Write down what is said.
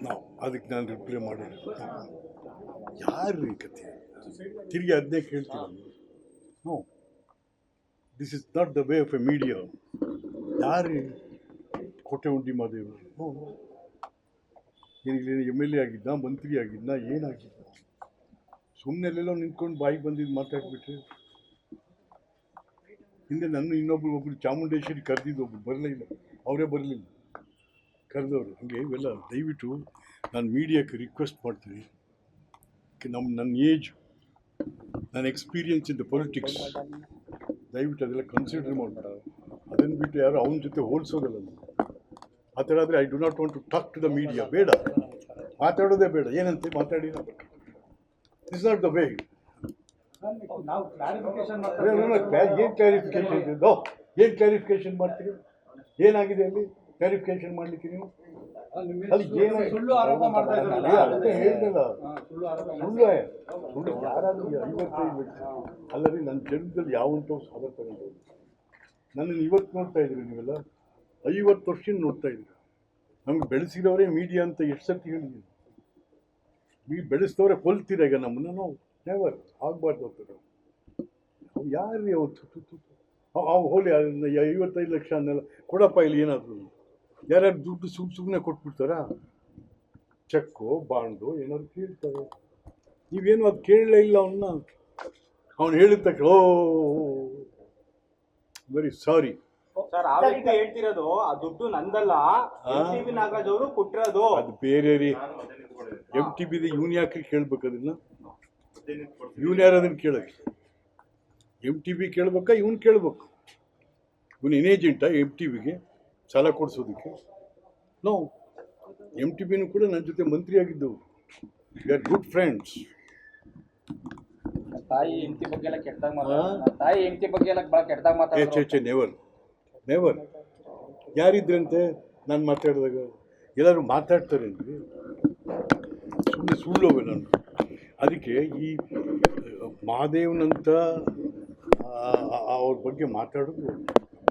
ನಾವು ಅದಕ್ಕೆ ನಾನು ರಿಪ್ಲೈ ಮಾಡಿಲ್ಲ. ಯಾರು ಈ ಕತೆ ತಿರುಗಿ ಅದನ್ನೇ ಕೇಳ್ತೀವಿ. No, this is not the way of a media. ಯಾರು ಕೋಟೆ ಉಂಡಿ ಮಾದೇವರು? ಏನಿಲ್ಲ, ಎಮ್ ಎಲ್ ಎ ಆಗಿದ್ದ, ಮಂತ್ರಿ ಆಗಿದ್ದ, ಏನಾಗಿದ್ದ? ಸುಮ್ಮನೆಲ್ಲೆಲ್ಲೋ ನಿಂತ್ಕೊಂಡು ಬಾಯಿಗೆ ಬಂದಿದ್ದು ಮಾತಾಡ್ಬಿಟ್ರೆ. ಹಿಂದೆ ನನ್ನ ಒಬ್ಬರು ಚಾಮುಂಡೇಶ್ವರಿ ಕರೆದಿದ್ದು, ಒಬ್ರು ಬರಲೇ ಇಲ್ಲ, ಅವರೇ ಬರಲಿಲ್ಲ, ಕರೆದವರು. ಹಾಗೆ ಇವೆಲ್ಲ ದಯವಿಟ್ಟು ನಾನು ಮೀಡಿಯಾಕ್ಕೆ ರಿಕ್ವೆಸ್ಟ್ ಮಾಡ್ತೀನಿ. ನನ್ನ ಏಜ್, ನನ್ನ ಎಕ್ಸ್ಪೀರಿಯನ್ಸ್ ಇನ್ ದ ಪೊಲಿಟಿಕ್ಸ್, ದಯವಿಟ್ಟು ಅದೆಲ್ಲ ಕನ್ಸಿಡರ್ ಮಾಡ್ತಾರೆ. ಅದನ್ನು ಬಿಟ್ಟು ಯಾರು ಅವನ ಜೊತೆ ಹೋಲಿಸೋದಲ್ಲ. ಆ ಥರ ಆದರೆ I do not want to talk to the media. ಬೇಡ, ಮಾತಾಡೋದೇ ಬೇಡ. ಏನಂತೆ ಮಾತಾಡಿ, ದಿಸ್ ನಾಟ್ ದ ವೇ. ಏನು ಕ್ಲಾರಿಫಿಕೇಶನ್ ಮಾಡ್ತೀರಿ? ಏನಾಗಿದೆ ಅಲ್ಲಿ ಕ್ಲಾರಿಫಿಕೇಶನ್ ಮಾಡಲಿಕ್ಕೆ? ನೀವು ಅಲ್ಲಿ ಸುಳ್ಳು ಹೇಳ್ದಲ್ಲ, ಸುಳ್ಳು ಯಾರಾದರೂ 55 ಲಕ್ಷ ಅಲ್ಲರಿ. ನನ್ನ ಜನ್ಮದಲ್ಲಿ ಯಾವಂತೂ ಸಾಲ ತಗೊಂಡು ನನ್ನನ್ನು ಇವತ್ತು ನೋಡ್ತಾ ಇದ್ರಿ ನೀವೆಲ್ಲ. 50 ವರ್ಷ ನೋಡ್ತಾ ಇದ್ರಿ. ನಮ್ಗೆ ಬೆಳೆಸಿರೋರೇ ಮೀಡಿಯಾ ಅಂತ ಎಷ್ಟು ಸರ್ತಿ ಹೇಳಿದ್ವಿ. ನೀವು ಬೆಳೆಸಿದವರೇ ಕೊಲ್ತೀರ ಈಗ ನಮ್ಮನ್ನು. ನಾವು ನೆವರ್ ಆಗಬಾರ್ದು ಅಂತ. ನಾವು ಯಾರು ಹೋಲಿ 55 ಲಕ್ಷ ಅನ್ನೆಲ್ಲ ಕೊಡಪ್ಪ, ಇಲ್ಲಿ ಏನಾದರೂ ಯಾರ್ಯಾರು ದುಡ್ಡು ಸುಮ್ಮನೆ ಕೊಟ್ಬಿಡ್ತಾರಾ? ಚೆಕ್ಕು ಬಾಂಡು ಏನಾದ್ರು ಕೇಳ್ತಾರೆ. ನೀವೇನು ಅದು ಕೇಳಲೇ ಇಲ್ಲ ಅವನ್ನ. ಅವನು ಹೇಳಿದ ತಕ್ಷಣ ಓ ವೆರಿ ಸಾರಿ ಸರ್, ಆ ವ್ಯಕ್ತಿ ಹೇಳ್ತಿರೋದು ಆ ದುಡ್ಡು ನಂದಲ್ಲ, MTV ನಾಗರಾಜ್ ಅವರು ಕೊಟ್ಟಿರೋದು. ಅದು ಬೇರೆ ರೀ. MTV ಇವನು ಯಾಕೆ ಕೇಳ್ಬೇಕು ಅದನ್ನ? ಇವನು ಯಾರು ಅದನ್ನು ಕೇಳಕ್ಕೆ? MTV ಕೇಳ್ಬೇಕಾ ಇವನು ಕೇಳ್ಬೇಕು? ಇವನು ಏನ್ ಏಜೆಂಟಾ MTVಗೆ ಸಾಲ ಕೊಡಿಸೋದಕ್ಕೆ? ನೋ, MTVನೂ ಕೂಡ ನನ್ನ ಜೊತೆ ಮಂತ್ರಿ ಆಗಿದ್ದವು. We are good friends. ತಾಯಿ ಹೆಂಡತಿ ಬಗ್ಗೆ ಎಲ್ಲ ಕೆಟ್ಟದಾಗ ಮಾತಾಡ್ತಾರೆ. ತಾಯಿ ಹೆಂಡತಿ ಬಗ್ಗೆ ಎಲ್ಲ ಭಾಳ ಕೆಟ್ಟದಾಗ ಮಾತಾಡ್ತಾರೆ. Never never. ಯಾರಿದ್ರಂತೆ ನಾನು ಮಾತಾಡಿದಾಗ? ಎಲ್ಲರೂ ಮಾತಾಡ್ತಾರೆ ಅಂದರೆ ಸುಮ್ಮನೆ ಸುಳ್ಳೋವೆ ನಾನು. ಅದಕ್ಕೆ ಈ ಮಹಾದೇವನಂತ ಅವ್ರ ಬಗ್ಗೆ ಮಾತಾಡೋದು